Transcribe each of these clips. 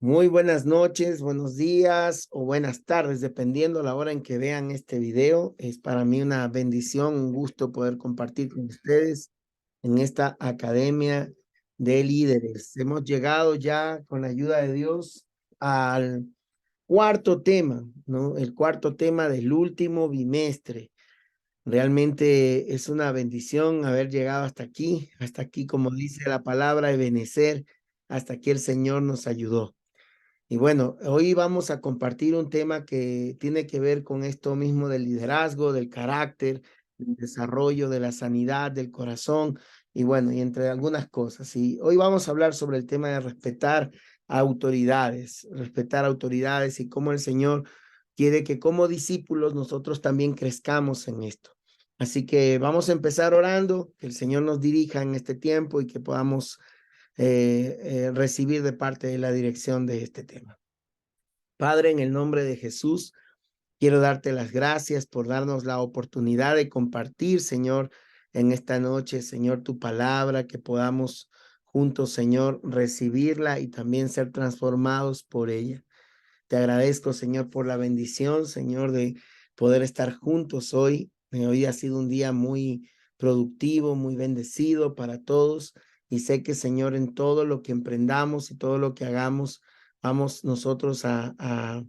Muy buenas noches, buenos días o buenas tardes, dependiendo la hora en que vean este video. Es para mí una bendición, un gusto poder compartir con ustedes en esta Academia de Líderes. Hemos llegado ya, con la ayuda de Dios, al cuarto tema, ¿no? El cuarto tema del último bimestre. Realmente es una bendición haber llegado hasta aquí, como dice la palabra, Ebenecer, hasta aquí el Señor nos ayudó. Y bueno, hoy vamos a compartir un tema que tiene que ver con esto mismo del liderazgo, del carácter, del desarrollo, de la sanidad, del corazón y bueno, y entre algunas cosas. Y hoy vamos a hablar sobre el tema de respetar autoridades y cómo el Señor quiere que como discípulos nosotros también crezcamos en esto. Así que vamos a empezar orando, que el Señor nos dirija en este tiempo y que podamos recibir de parte de la dirección de este tema. Padre, en el nombre de Jesús, quiero darte las gracias por darnos la oportunidad de compartir, Señor, en esta noche, Señor, tu palabra, que podamos juntos, Señor, recibirla y también ser transformados por ella. Te agradezco, Señor, por la bendición, Señor, de poder estar juntos hoy. Hoy ha sido un día muy productivo, muy bendecido para todos. Y sé que, Señor, en todo lo que emprendamos y todo lo que hagamos, vamos nosotros a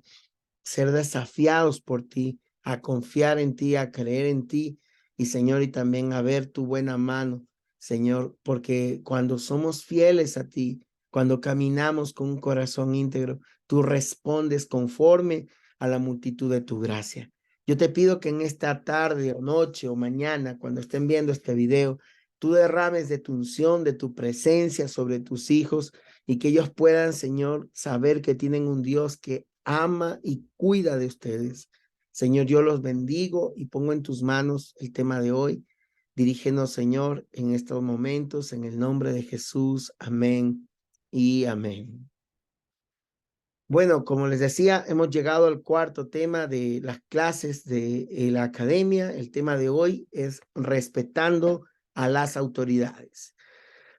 ser desafiados por ti, a confiar en ti, a creer en ti y Señor, y también a ver tu buena mano, Señor, porque cuando somos fieles a ti, cuando caminamos con un corazón íntegro, tú respondes conforme a la multitud de tu gracia. Yo te pido que en esta tarde o noche o mañana, cuando estén viendo este video, tú derrames de tu unción, de tu presencia sobre tus hijos y que ellos puedan, Señor, saber que tienen un Dios que ama y cuida de ustedes. Señor, yo los bendigo y pongo en tus manos el tema de hoy. Dirígenos, Señor, en estos momentos, en el nombre de Jesús. Amén y amén. Bueno, como les decía, hemos llegado al cuarto tema de las clases de la academia. El tema de hoy es respetando a las autoridades.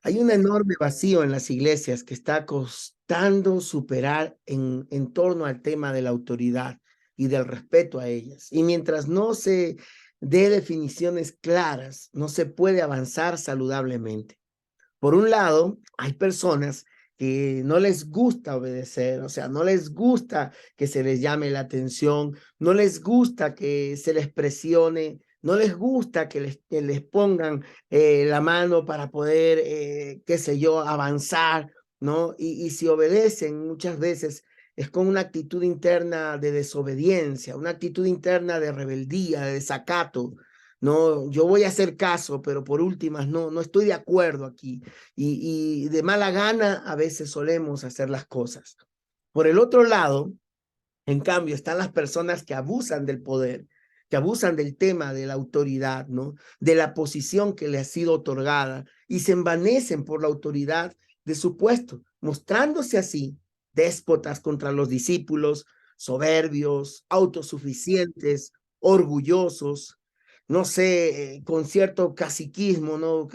Hay un enorme vacío en las iglesias que está costando superar en torno al tema de la autoridad y del respeto a ellas. Y mientras no se dé definiciones claras, no se puede avanzar saludablemente. Por un lado, hay personas que no les gusta obedecer, o sea, no les gusta que se les llame la atención, no les gusta que se les presione, no les gusta que les pongan la mano para poder, qué sé yo, avanzar, ¿no? Y si obedecen muchas veces es con una actitud interna de desobediencia, una actitud interna de rebeldía, de desacato. No, yo voy a hacer caso, pero por últimas no estoy de acuerdo aquí y de mala gana a veces solemos hacer las cosas. Por el otro lado, en cambio, están las personas que abusan del poder, que abusan del tema de la autoridad, ¿no? De la posición que le ha sido otorgada y se envanecen por la autoridad de su puesto, mostrándose así déspotas contra los discípulos, soberbios, autosuficientes, orgullosos, no sé, con cierto caciquismo, ¿no?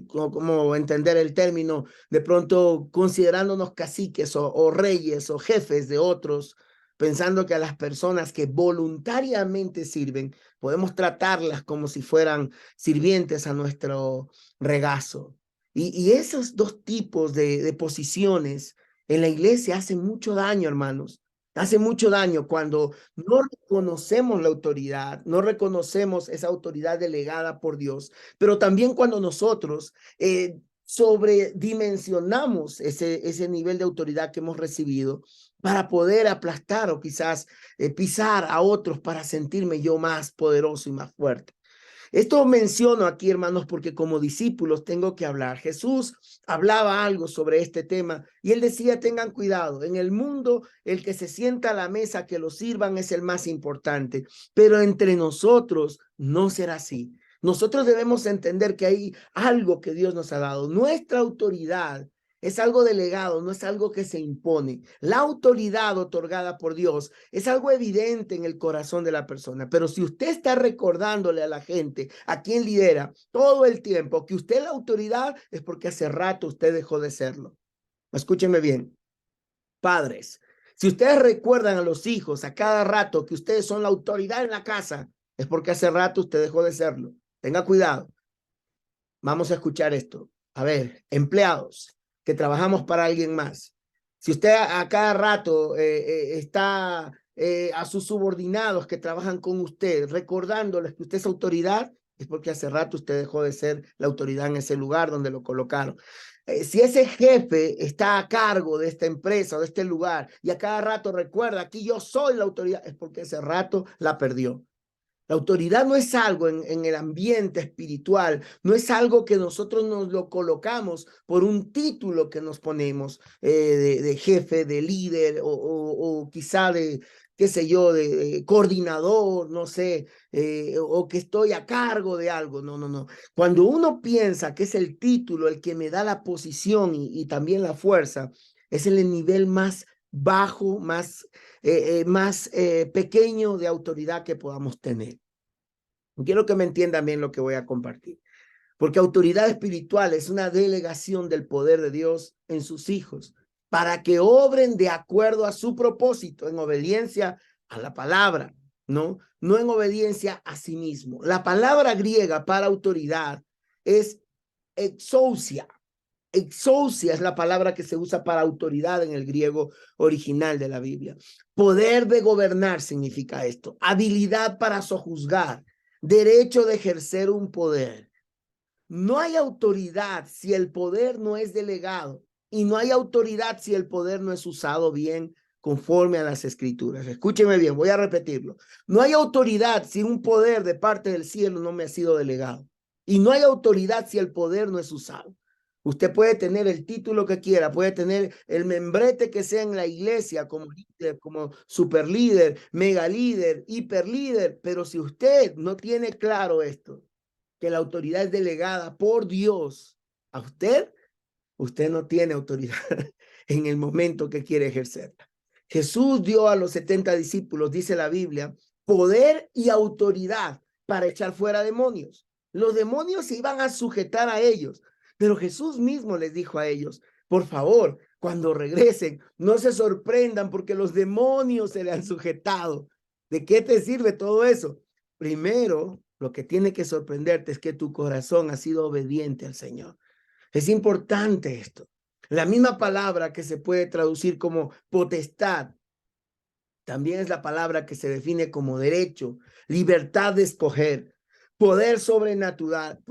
Como entender el término, de pronto considerándonos caciques o reyes o jefes de otros, pensando que a las personas que voluntariamente sirven, podemos tratarlas como si fueran sirvientes a nuestro regazo. Y esos dos tipos de posiciones en la iglesia hacen mucho daño, hermanos. Hace mucho daño cuando no reconocemos la autoridad, no reconocemos esa autoridad delegada por Dios, pero también cuando nosotros sobredimensionamos ese nivel de autoridad que hemos recibido para poder aplastar o quizás pisar a otros para sentirme yo más poderoso y más fuerte. Esto menciono aquí, hermanos, porque como discípulos tengo que hablar. Jesús hablaba algo sobre este tema y él decía, tengan cuidado, en el mundo el que se sienta a la mesa, que lo sirvan es el más importante, pero entre nosotros no será así. Nosotros debemos entender que hay algo que Dios nos ha dado. Nuestra autoridad es algo delegado, no es algo que se impone. La autoridad otorgada por Dios es algo evidente en el corazón de la persona, pero si usted está recordándole a la gente, a quien lidera, todo el tiempo que usted es la autoridad, es porque hace rato usted dejó de serlo. Escúcheme bien. Padres, si ustedes recuerdan a los hijos a cada rato que ustedes son la autoridad en la casa, es porque hace rato usted dejó de serlo. Tenga cuidado. Vamos a escuchar esto. A ver, empleados que trabajamos para alguien más. Si usted a cada rato está a sus subordinados que trabajan con usted, recordándoles que usted es autoridad, es porque hace rato usted dejó de ser la autoridad en ese lugar donde lo colocaron. Si ese jefe está a cargo de esta empresa o de este lugar y a cada rato recuerda, aquí yo soy la autoridad, es porque ese rato la perdió. La autoridad no es algo en el ambiente espiritual, no es algo que nosotros nos lo colocamos por un título que nos ponemos de jefe, de líder o quizá de, qué sé yo, de coordinador, no sé, o que estoy a cargo de algo. No, no, no. Cuando uno piensa que es el título el que me da la posición y también la fuerza, es el nivel más bajo, más pequeño de autoridad que podamos tener. Quiero que me entiendan bien lo que voy a compartir, porque autoridad espiritual es una delegación del poder de Dios en sus hijos para que obren de acuerdo a su propósito, en obediencia a la palabra, no en obediencia a sí mismo. La palabra griega para autoridad es exousia. Exousia es la palabra que se usa para autoridad en el griego original de la Biblia. Poder de gobernar significa esto. Habilidad para sojuzgar. Derecho de ejercer un poder. No hay autoridad si el poder no es delegado y no hay autoridad si el poder no es usado bien conforme a las escrituras. Escúcheme bien, voy a repetirlo. No hay autoridad si un poder de parte del cielo no me ha sido delegado. Y no hay autoridad si el poder no es usado. Usted puede tener el título que quiera, puede tener el membrete que sea en la iglesia como líder, como superlíder, mega líder, hiper líder, pero si usted no tiene claro esto, que la autoridad es delegada por Dios a usted, usted no tiene autoridad en el momento que quiere ejercerla. Jesús dio a los 70 discípulos, dice la Biblia, poder y autoridad para echar fuera demonios. Los demonios se iban a sujetar a ellos, pero Jesús mismo les dijo a ellos, por favor, cuando regresen, no se sorprendan porque los demonios se le han sujetado. ¿De qué te sirve todo eso? Primero, lo que tiene que sorprenderte es que tu corazón ha sido obediente al Señor. Es importante esto. La misma palabra que se puede traducir como potestad, también es la palabra que se define como derecho, libertad de escoger, poder sobrenatural,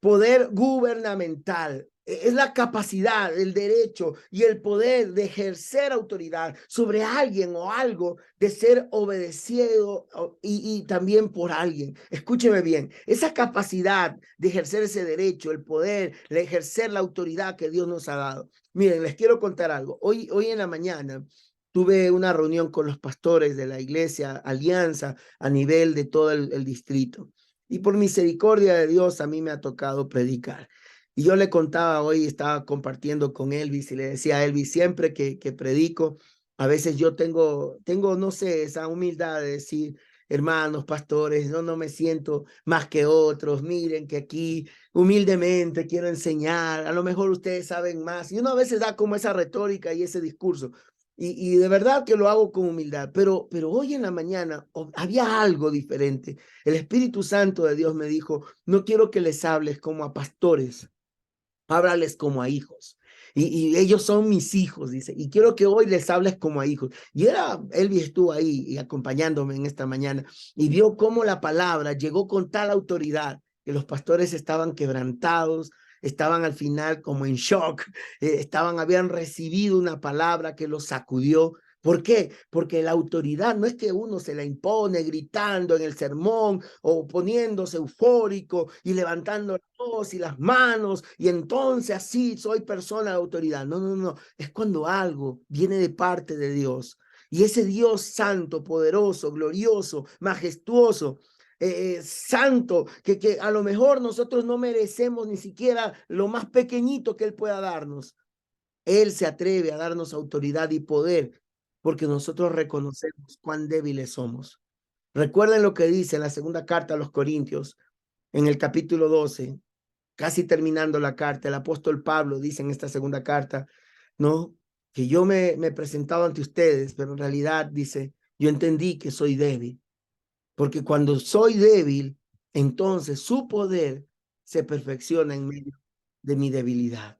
poder gubernamental. Es la capacidad, el derecho y el poder de ejercer autoridad sobre alguien o algo, de ser obedecido y también por alguien. Escúcheme bien, esa capacidad de ejercer ese derecho, el poder, de ejercer la autoridad que Dios nos ha dado. Miren, les quiero contar algo. Hoy en la mañana tuve una reunión con los pastores de la iglesia Alianza a nivel de todo el distrito. Y por misericordia de Dios a mí me ha tocado predicar. Y yo le contaba hoy, estaba compartiendo con Elvis y le decía a Elvis, siempre que predico, a veces yo tengo, no sé, esa humildad de decir, hermanos, pastores, no me siento más que otros, miren que aquí humildemente quiero enseñar, a lo mejor ustedes saben más. Y uno a veces da como esa retórica y ese discurso. Y de verdad que lo hago con humildad, pero hoy en la mañana había algo diferente. El Espíritu Santo de Dios me dijo, no quiero que les hables como a pastores, háblales como a hijos. Y ellos son mis hijos, dice, y quiero que hoy les hables como a hijos. Y Elvis estuvo ahí y acompañándome en esta mañana y vio cómo la palabra llegó con tal autoridad que los pastores estaban quebrantados, estaban al final como en shock, habían recibido una palabra que los sacudió. ¿Por qué? Porque la autoridad no es que uno se la impone gritando en el sermón o poniéndose eufórico y levantando la voz y las manos y entonces así soy persona de autoridad. No, no, no. Es cuando algo viene de parte de Dios y ese Dios santo, poderoso, glorioso, majestuoso, santo, que a lo mejor nosotros no merecemos ni siquiera lo más pequeñito que Él pueda darnos. Él se atreve a darnos autoridad y poder porque nosotros reconocemos cuán débiles somos. Recuerden lo que dice en la segunda carta a los Corintios, en el capítulo 12, casi terminando la carta, el apóstol Pablo dice en esta segunda carta, ¿no? que yo me he presentado ante ustedes, pero en realidad dice, yo entendí que soy débil, porque cuando soy débil, entonces su poder se perfecciona en medio de mi debilidad.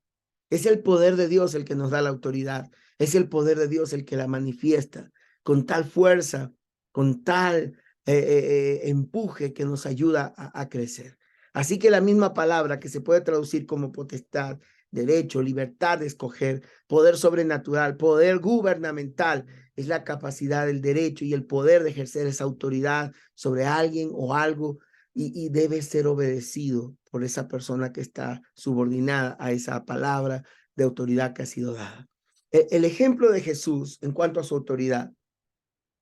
Es el poder de Dios el que nos da la autoridad. Es el poder de Dios el que la manifiesta con tal fuerza, con tal empuje que nos ayuda a crecer. Así que la misma palabra que se puede traducir como potestad, derecho, libertad de escoger, poder sobrenatural, poder gubernamental, es la capacidad, el derecho y el poder de ejercer esa autoridad sobre alguien o algo y debe ser obedecido por esa persona que está subordinada a esa palabra de autoridad que ha sido dada. El ejemplo de Jesús en cuanto a su autoridad,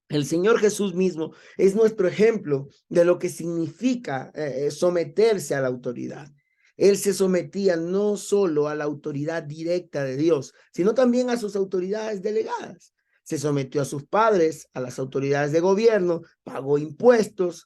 el Señor Jesús mismo es nuestro ejemplo de lo que significa someterse a la autoridad. Él se sometía no solo a la autoridad directa de Dios, sino también a sus autoridades delegadas. Se sometió a sus padres, a las autoridades de gobierno, pagó impuestos,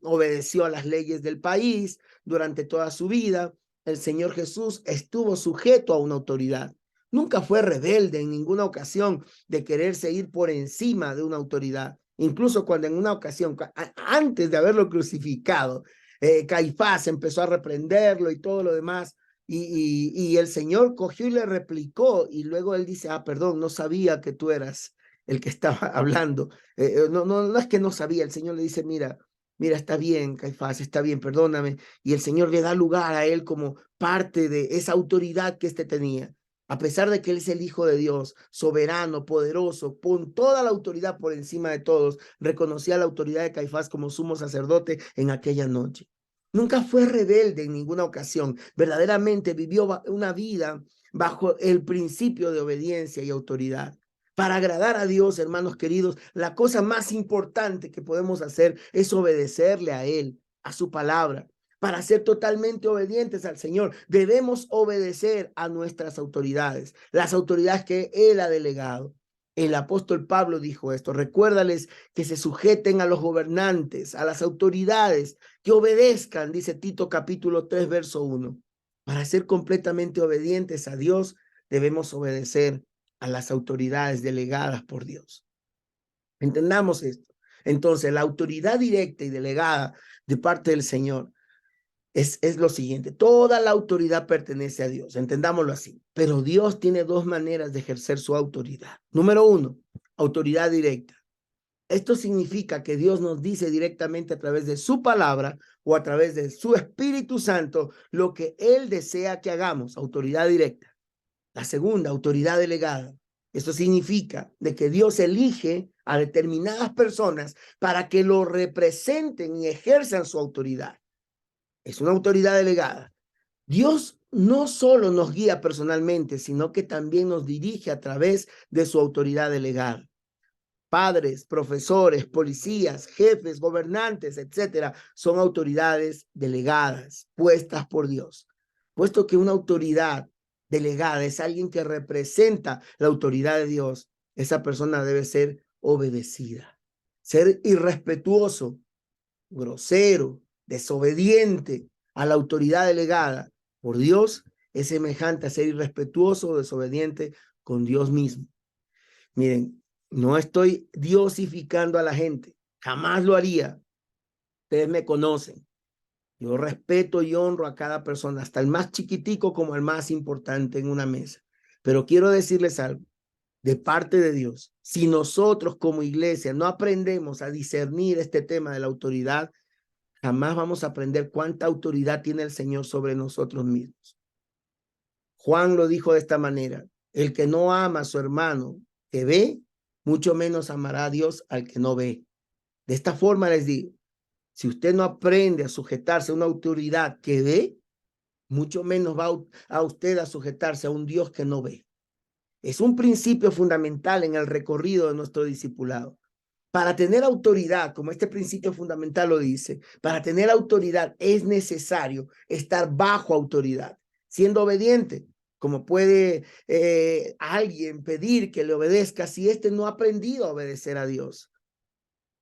obedeció a las leyes del país durante toda su vida. El Señor Jesús estuvo sujeto a una autoridad. Nunca fue rebelde en ninguna ocasión de quererse ir por encima de una autoridad. Incluso cuando en una ocasión, antes de haberlo crucificado, Caifás empezó a reprenderlo y todo lo demás. Y el Señor cogió y le replicó. Y luego él dice, perdón, no sabía que tú eras el que estaba hablando. No es que no sabía. El Señor le dice, mira, está bien, Caifás, está bien, perdóname. Y el Señor le da lugar a él como parte de esa autoridad que éste tenía. A pesar de que Él es el Hijo de Dios, soberano, poderoso, con toda la autoridad por encima de todos, reconocía la autoridad de Caifás como sumo sacerdote en aquella noche. Nunca fue rebelde en ninguna ocasión. Verdaderamente vivió una vida bajo el principio de obediencia y autoridad. Para agradar a Dios, hermanos queridos, la cosa más importante que podemos hacer es obedecerle a Él, a su palabra. Para ser totalmente obedientes al Señor, debemos obedecer a nuestras autoridades, las autoridades que Él ha delegado. El apóstol Pablo dijo esto, recuérdales que se sujeten a los gobernantes, a las autoridades, que obedezcan, dice Tito capítulo 3, verso 1. Para ser completamente obedientes a Dios, debemos obedecer a las autoridades delegadas por Dios. Entendamos esto. Entonces, la autoridad directa y delegada de parte del Señor es lo siguiente, toda la autoridad pertenece a Dios, entendámoslo así, pero Dios tiene dos maneras de ejercer su autoridad. Número uno, autoridad directa. Esto significa que Dios nos dice directamente a través de su palabra o a través de su Espíritu Santo lo que Él desea que hagamos, autoridad directa. La segunda, autoridad delegada. Esto significa de que Dios elige a determinadas personas para que lo representen y ejerzan su autoridad. Es una autoridad delegada. Dios no solo nos guía personalmente, sino que también nos dirige a través de su autoridad delegada. Padres, profesores, policías, jefes, gobernantes, etcétera, son autoridades delegadas, puestas por Dios. Puesto que una autoridad delegada es alguien que representa la autoridad de Dios, esa persona debe ser obedecida. Ser irrespetuoso, grosero, desobediente a la autoridad delegada por Dios es semejante a ser irrespetuoso o desobediente con Dios mismo. Miren, no estoy diosificando a la gente, jamás lo haría. Ustedes me conocen. Yo respeto y honro a cada persona, hasta el más chiquitico como el más importante en una mesa. Pero quiero decirles algo, de parte de Dios, si nosotros como iglesia no aprendemos a discernir este tema de la autoridad, jamás vamos a aprender cuánta autoridad tiene el Señor sobre nosotros mismos. Juan lo dijo de esta manera, el que no ama a su hermano que ve, mucho menos amará a Dios al que no ve. De esta forma les digo, si usted no aprende a sujetarse a una autoridad que ve, mucho menos va a usted a sujetarse a un Dios que no ve. Es un principio fundamental en el recorrido de nuestro discipulado. Para tener autoridad, como este principio fundamental lo dice, para tener autoridad es necesario estar bajo autoridad, siendo obediente. Como puede alguien pedir que le obedezca si éste no ha aprendido a obedecer a Dios?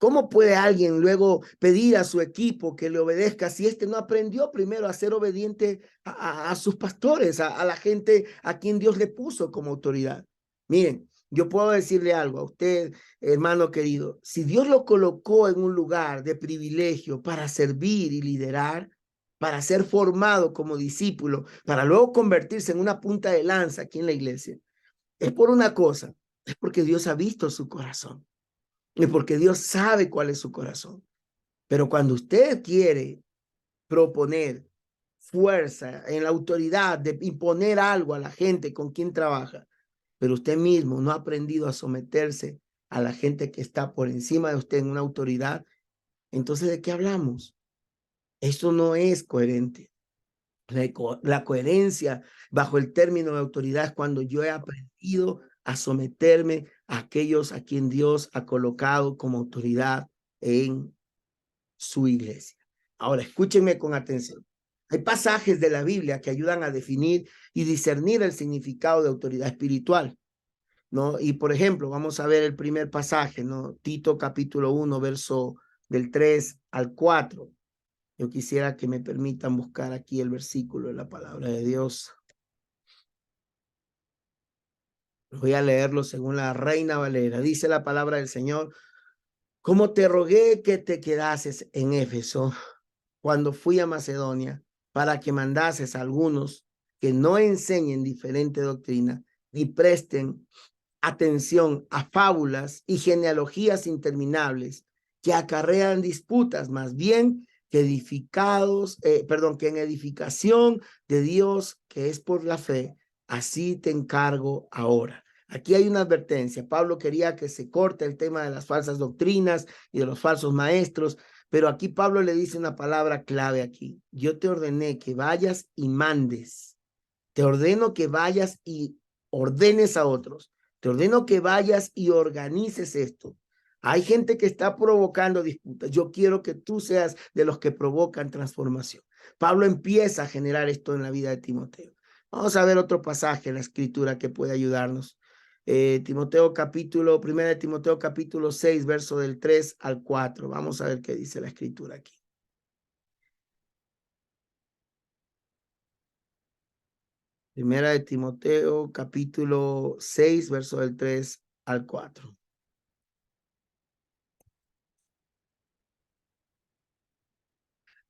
¿Cómo puede alguien luego pedir a su equipo que le obedezca si éste no aprendió primero a ser obediente a sus pastores, a la gente a quien Dios le puso como autoridad? Miren, yo puedo decirle algo a usted, hermano querido. Si Dios lo colocó en un lugar de privilegio para servir y liderar, para ser formado como discípulo, para luego convertirse en una punta de lanza aquí en la iglesia, es por una cosa, es porque Dios ha visto su corazón y porque Dios sabe cuál es su corazón. Pero cuando usted quiere proponer fuerza en la autoridad de imponer algo a la gente con quien trabaja, pero usted mismo no ha aprendido a someterse a la gente que está por encima de usted en una autoridad, entonces ¿de qué hablamos? Eso no es coherente. La coherencia bajo el término de autoridad es cuando yo he aprendido a someterme a aquellos a quien Dios ha colocado como autoridad en su iglesia. Ahora, escúchenme con atención. Hay pasajes de la Biblia que ayudan a definir y discernir el significado de autoridad espiritual, ¿no? Y por ejemplo, vamos a ver el primer pasaje, ¿no? Tito capítulo 1, verso del 3 al 4. Yo quisiera que me permitan buscar aquí el versículo de la palabra de Dios. Voy a leerlo según la Reina Valera. Dice la palabra del Señor: como te rogué que te quedases en Éfeso cuando fui a Macedonia, para que mandases a algunos que no enseñen diferente doctrina y presten atención a fábulas y genealogías interminables que acarrean disputas, más bien que que en edificación de Dios, que es por la fe. Así te encargo ahora. Aquí hay una advertencia. Pablo quería que se corte el tema de las falsas doctrinas y de los falsos maestros, pero aquí Pablo le dice una palabra clave aquí. Yo te ordené que vayas y mandes. Te ordeno que vayas y ordenes a otros. Te ordeno que vayas y organices esto. Hay gente que está provocando disputas. Yo quiero que tú seas de los que provocan transformación. Pablo empieza a generar esto en la vida de Timoteo. Vamos a ver otro pasaje en la escritura que puede ayudarnos. Primera de Timoteo capítulo 6, verso del 3 al 4. Vamos a ver qué dice la escritura aquí. Primera de Timoteo, capítulo 6, verso del 3 al 4.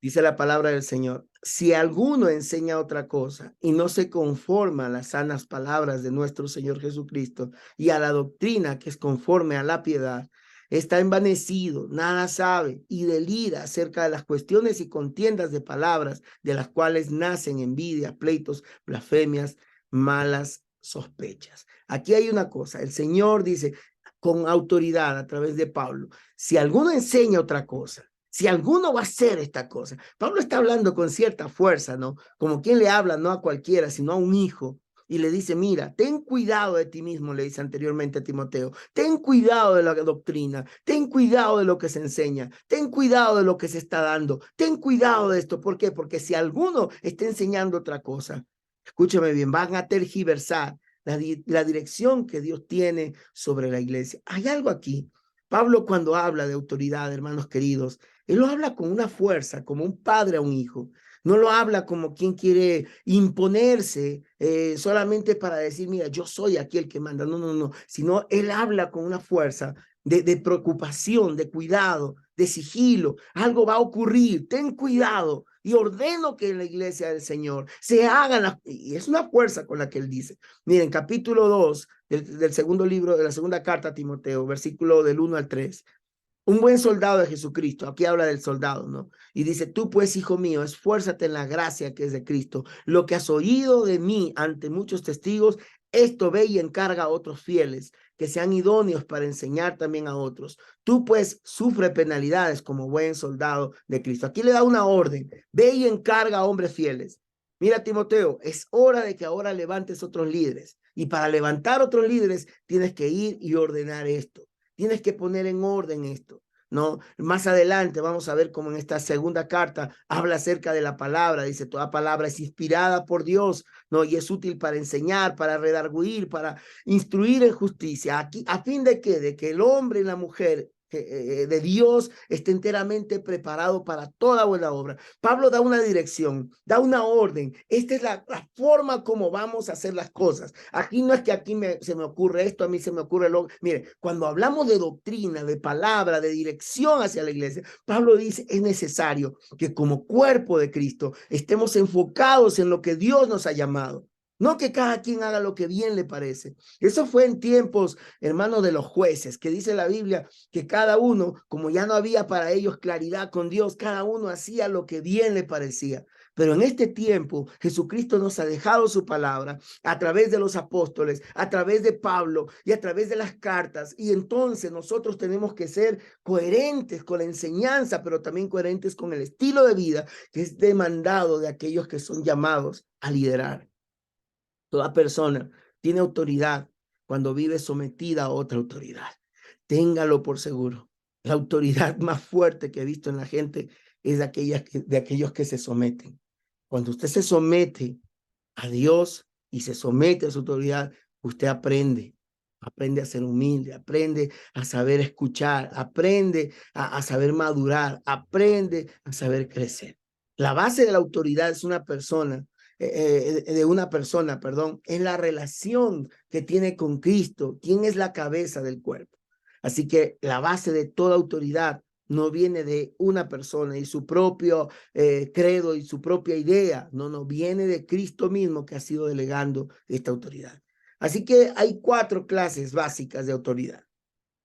Dice la palabra del Señor: si alguno enseña otra cosa y no se conforma a las sanas palabras de nuestro Señor Jesucristo y a la doctrina que es conforme a la piedad, está envanecido, nada sabe y delira acerca de las cuestiones y contiendas de palabras, de las cuales nacen envidias, pleitos, blasfemias, malas sospechas. Aquí hay una cosa, el Señor dice con autoridad a través de Pablo: si alguno enseña otra cosa, si alguno va a hacer esta cosa. Pablo está hablando con cierta fuerza, ¿no? Como quien le habla no a cualquiera, sino a un hijo. Y le dice: mira, ten cuidado de ti mismo, le dice anteriormente a Timoteo. Ten cuidado de la doctrina, ten cuidado de lo que se enseña, ten cuidado de lo que se está dando, ten cuidado de esto. ¿Por qué? Porque si alguno está enseñando otra cosa, escúchame bien, van a tergiversar la dirección que Dios tiene sobre la iglesia. Hay algo aquí. Pablo, cuando habla de autoridad, hermanos queridos, él lo habla con una fuerza, como un padre a un hijo. No lo habla como quien quiere imponerse solamente para decir: mira, yo soy aquí el que manda. No, no, no. Sino él habla con una fuerza de preocupación, de cuidado, de sigilo. Algo va a ocurrir. Ten cuidado. Y ordeno que en la iglesia del Señor se hagan las... Y es una fuerza con la que él dice. Miren, capítulo 2 del segundo libro, de la segunda carta a Timoteo, versículo del 1 al 3. Un buen soldado de Jesucristo, aquí habla del soldado, ¿no? Y dice: tú pues, hijo mío, esfuérzate en la gracia que es de Cristo. Lo que has oído de mí ante muchos testigos, esto ve y encarga a otros fieles, que sean idóneos para enseñar también a otros. Tú pues sufre penalidades como buen soldado de Cristo. Aquí le da una orden: ve y encarga a hombres fieles. Mira, Timoteo, es hora de que ahora levantes otros líderes. Y para levantar otros líderes, tienes que ir y ordenar esto. Tienes que poner en orden esto, ¿no? Más adelante vamos a ver cómo en esta segunda carta habla acerca de la palabra. Dice: toda palabra es inspirada por Dios, ¿no? Y es útil para enseñar, para redarguir, para instruir en justicia. Aquí, ¿a fin de qué? De que el hombre y la mujer de Dios esté enteramente preparado para toda buena obra. Pablo da una dirección, da una orden. Esta es la forma como vamos a hacer las cosas. Aquí no es que se me ocurre esto, a mí se me ocurre lo. Mire, cuando hablamos de doctrina, de palabra, de dirección hacia la iglesia, Pablo dice, es necesario que como cuerpo de Cristo estemos enfocados en lo que Dios nos ha llamado. No que cada quien haga lo que bien le parece. Eso fue en tiempos, hermanos, de los jueces, que dice la Biblia que cada uno, como ya no había para ellos claridad con Dios, cada uno hacía lo que bien le parecía. Pero en este tiempo, Jesucristo nos ha dejado su palabra a través de los apóstoles, a través de Pablo y a través de las cartas. Y entonces nosotros tenemos que ser coherentes con la enseñanza, pero también coherentes con el estilo de vida que es demandado de aquellos que son llamados a liderar. Toda persona tiene autoridad cuando vive sometida a otra autoridad. Téngalo por seguro. La autoridad más fuerte que he visto en la gente es de aquellos que se someten. Cuando usted se somete a Dios y se somete a su autoridad, usted aprende a ser humilde, aprende a saber escuchar, aprende a saber madurar, aprende a saber crecer. La base de la autoridad es una persona perdón, en la relación que tiene con Cristo, quién es la cabeza del cuerpo. Así que la base de toda autoridad no viene de una persona y su propio credo y su propia idea, no viene de Cristo mismo que ha sido delegando esta autoridad. Así que hay 4 clases básicas de autoridad.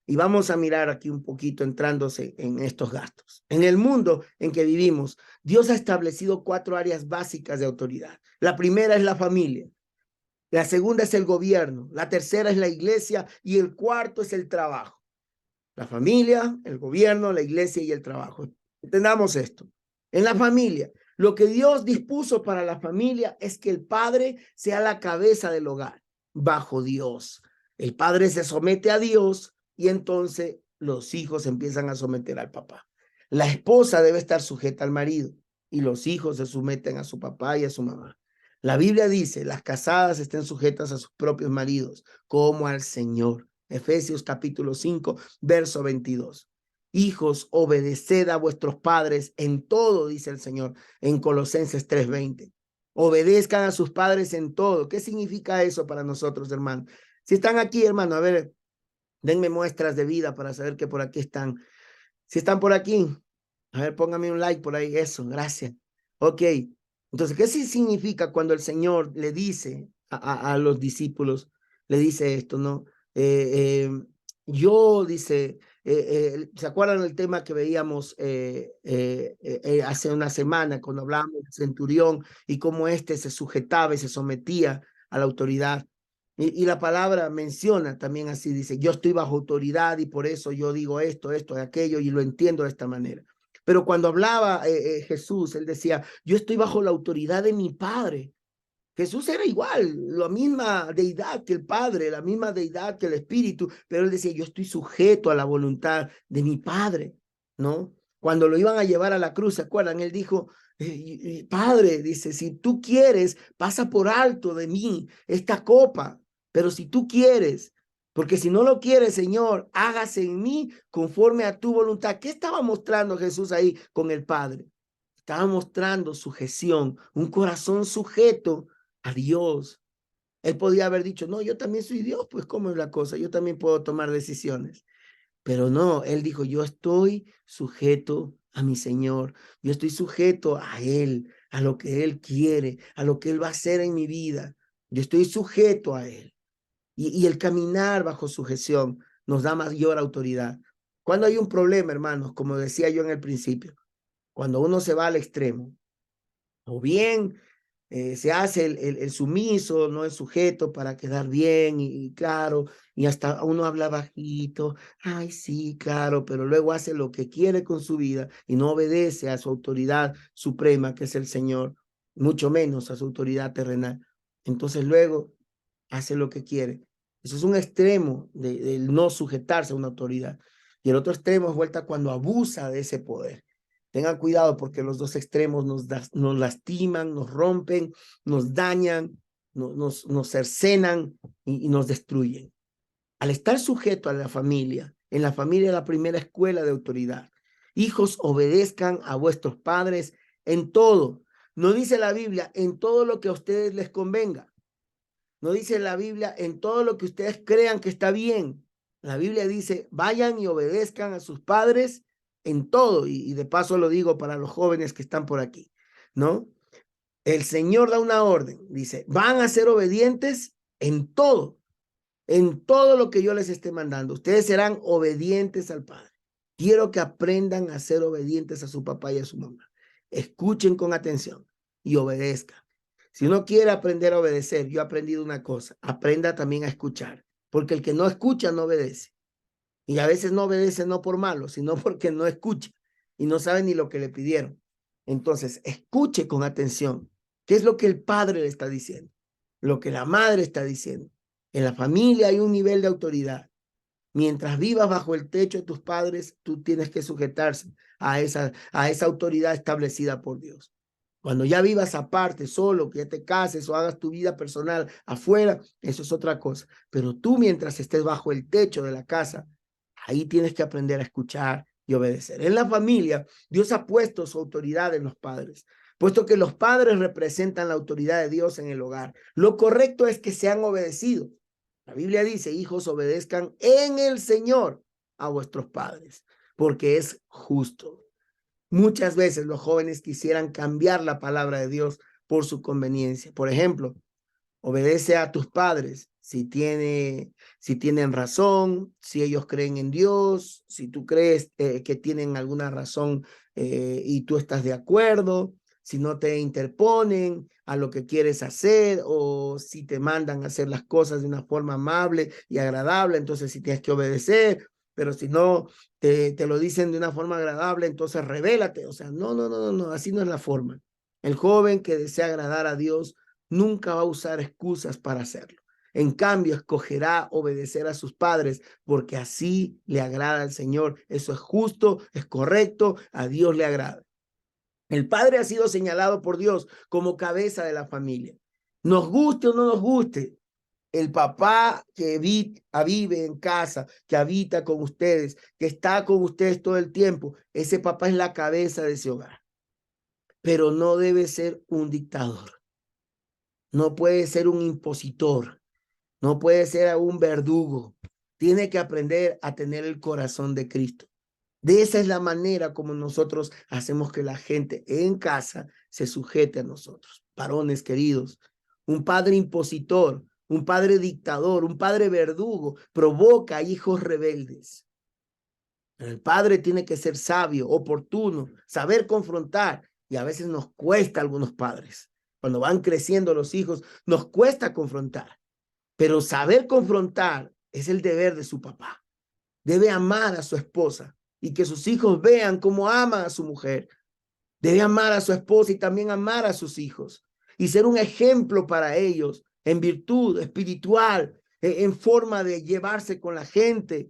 Y vamos a mirar aquí un poquito entrándose en estos gastos. En el mundo en que vivimos, Dios ha establecido 4 áreas básicas de autoridad. La primera es la familia. La segunda es el gobierno. La tercera es la iglesia. Y el cuarto es el trabajo. La familia, el gobierno, la iglesia y el trabajo. Entendamos esto. En la familia, lo que Dios dispuso para la familia es que el padre sea la cabeza del hogar, bajo Dios. El padre se somete a Dios y entonces los hijos empiezan a someter al papá. La esposa debe estar sujeta al marido y los hijos se someten a su papá y a su mamá. La Biblia dice, las casadas estén sujetas a sus propios maridos, como al Señor. Efesios capítulo 5, verso 22. Hijos, obedeced a vuestros padres en todo, dice el Señor, en Colosenses 3:20. Obedezcan a sus padres en todo. ¿Qué significa eso para nosotros, hermano? Si están aquí, hermano, a ver, denme muestras de vida para saber que por aquí están. Si están por aquí, a ver, póngame un like por ahí. Eso, gracias. Ok. Entonces, ¿qué significa cuando el Señor le dice a los discípulos, le dice esto, ¿no? Yo, dice, ¿se acuerdan del tema que veíamos hace una semana cuando hablábamos del centurión y cómo éste se sujetaba y se sometía a la autoridad? Y la palabra menciona también así, dice, yo estoy bajo autoridad y por eso yo digo esto y aquello y lo entiendo de esta manera. Pero cuando hablaba Jesús, él decía, yo estoy bajo la autoridad de mi Padre. Jesús era igual, la misma deidad que el Padre, la misma deidad que el Espíritu, pero él decía, yo estoy sujeto a la voluntad de mi Padre, ¿no? Cuando lo iban a llevar a la cruz, ¿se acuerdan? Él dijo, Padre, dice, si tú quieres, pasa por alto de mí esta copa, pero si tú quieres, porque si no lo quieres, Señor, hágase en mí conforme a tu voluntad. ¿Qué estaba mostrando Jesús ahí con el Padre? Estaba mostrando sujeción, un corazón sujeto a Dios. Él podía haber dicho, no, yo también soy Dios, pues cómo es la cosa, yo también puedo tomar decisiones. Pero no, él dijo, yo estoy sujeto a mi Señor, yo estoy sujeto a Él, a lo que Él quiere, a lo que Él va a hacer en mi vida. Yo estoy sujeto a Él. Y el caminar bajo sujeción nos da mayor autoridad. Cuando hay un problema, hermanos, como decía yo en el principio, cuando uno se va al extremo, o bien se hace el sumiso, no el sujeto para quedar bien y claro, y hasta uno habla bajito, ay sí, claro, pero luego hace lo que quiere con su vida y no obedece a su autoridad suprema, que es el Señor, mucho menos a su autoridad terrenal. Entonces luego hace lo que quiere. Eso es un extremo de no sujetarse a una autoridad. Y el otro extremo es vuelta cuando abusa de ese poder. Tengan cuidado porque los dos extremos nos lastiman, nos rompen, nos dañan, nos cercenan y nos destruyen. Al estar sujeto a la familia, En la familia es la primera escuela de autoridad. Hijos, obedezcan a vuestros padres en todo. No dice la Biblia en todo lo que a ustedes les convenga. No dice la Biblia en todo lo que ustedes crean que está bien. La Biblia dice, vayan y obedezcan a sus padres en todo. Y de paso lo digo para los jóvenes que están por aquí, ¿no? El Señor da una orden, dice, van a ser obedientes en todo lo que yo les esté mandando. Ustedes serán obedientes al Padre. Quiero que aprendan a ser obedientes a su papá y a su mamá. Escuchen con atención y obedezcan. Si uno quiere aprender a obedecer, yo he aprendido una cosa, aprenda también a escuchar, porque el que no escucha no obedece. Y a veces no obedece no por malo, sino porque no escucha y no sabe ni lo que le pidieron. Entonces, escuche con atención. ¿Qué es lo que el padre le está diciendo? Lo que la madre está diciendo. En la familia hay un nivel de autoridad. Mientras vivas bajo el techo de tus padres, tú tienes que sujetarse a esa autoridad establecida por Dios. Cuando ya vivas aparte, solo, que ya te cases o hagas tu vida personal afuera, eso es otra cosa. Pero tú, mientras estés bajo el techo de la casa, ahí tienes que aprender a escuchar y obedecer. En la familia, Dios ha puesto su autoridad en los padres, puesto que los padres representan la autoridad de Dios en el hogar. Lo correcto es que sean obedecidos. La Biblia dice, hijos, obedezcan en el Señor a vuestros padres, porque es justo. Muchas veces los jóvenes quisieran cambiar la palabra de Dios por su conveniencia. Por ejemplo, obedece a tus padres si tienen razón, si ellos creen en Dios, si tú crees que tienen alguna razón y tú estás de acuerdo, si no te interponen a lo que quieres hacer o si te mandan a hacer las cosas de una forma amable y agradable, entonces sí tienes que obedecer, pero si no te lo dicen de una forma agradable, entonces revélate. O sea, no, así no es la forma. El joven que desea agradar a Dios nunca va a usar excusas para hacerlo. En cambio, escogerá obedecer a sus padres porque así le agrada al Señor. Eso es justo, es correcto, a Dios le agrada. El padre ha sido señalado por Dios como cabeza de la familia. Nos guste o no nos guste, el papá que vive en casa, que habita con ustedes, que está con ustedes todo el tiempo, ese papá es la cabeza de ese hogar. Pero no debe ser un dictador. No puede ser un impositor, no puede ser un verdugo. Tiene que aprender a tener el corazón de Cristo. De esa es la manera como nosotros hacemos que la gente en casa se sujete a nosotros. Varones queridos, un padre impositor, un padre dictador, un padre verdugo provoca hijos rebeldes. El padre tiene que ser sabio, oportuno, saber confrontar. Y a veces nos cuesta a algunos padres. Cuando van creciendo los hijos, nos cuesta confrontar. Pero saber confrontar es el deber de su papá. Debe amar a su esposa y que sus hijos vean cómo ama a su mujer. Debe amar a su esposa y también amar a sus hijos y ser un ejemplo para ellos en virtud espiritual, en forma de llevarse con la gente,